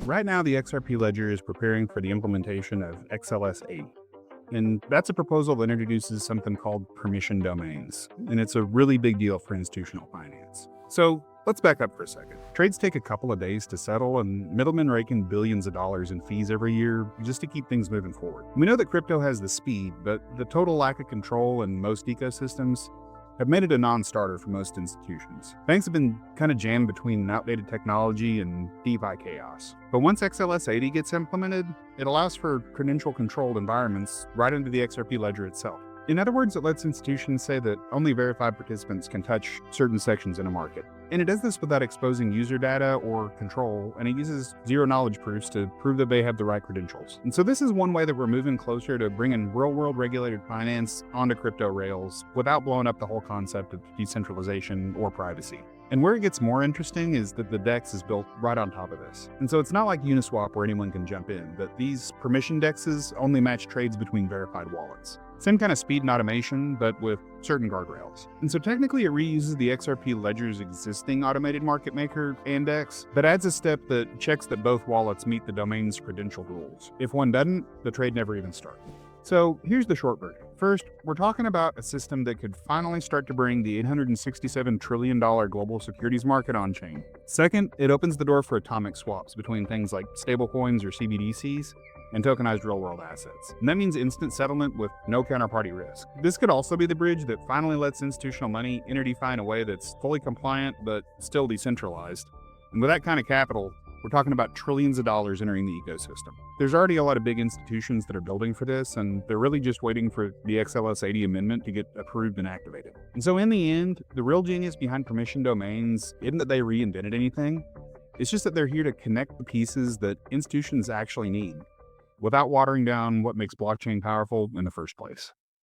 Right now, the XRP Ledger is preparing for the implementation of XLS-80. And that's a proposal that introduces something called permission domains. And it's a really big deal for institutional finance. So let's back up for a second. Trades take a couple of days to settle, and middlemen rake in billions of dollars in fees every year just to keep things moving forward. We know that crypto has the speed, but the total lack of control in most ecosystems have made it a non-starter for most institutions. Banks have been kind of jammed between outdated technology and DeFi chaos. But once XLS-80 gets implemented, it allows for credential-controlled environments right into the XRP ledger itself. In other words, it lets institutions say that only verified participants can touch certain sections in a market. And it does this without exposing user data or control, and it uses zero-knowledge proofs to prove that they have the right credentials. And so this is one way that we're moving closer to bringing real-world regulated finance onto crypto rails without blowing up the whole concept of decentralization or privacy. And where it gets more interesting is that the DEX is built right on top of this. And so it's not like Uniswap where anyone can jump in, but these permission DEXes only match trades between verified wallets. Same kind of speed and automation, but with certain guardrails. And so technically it reuses the XRP Ledger's existing automated market maker and DEX, but adds a step that checks that both wallets meet the domain's credential rules. If one doesn't, the trade never even starts. So here's the short version. First, we're talking about a system that could finally start to bring the $867 trillion global securities market on-chain. Second, it opens the door for atomic swaps between things like stablecoins or CBDCs and tokenized real-world assets. And that means instant settlement with no counterparty risk. This could also be the bridge that finally lets institutional money enter DeFi in a way that's fully compliant but still decentralized. And with that kind of capital, we're talking about trillions of dollars entering the ecosystem. There's already a lot of big institutions that are building for this, and they're really just waiting for the XLS-80 amendment to get approved and activated. And so in the end, the real genius behind permission domains isn't that they reinvented anything. It's just that they're here to connect the pieces that institutions actually need without watering down what makes blockchain powerful in the first place.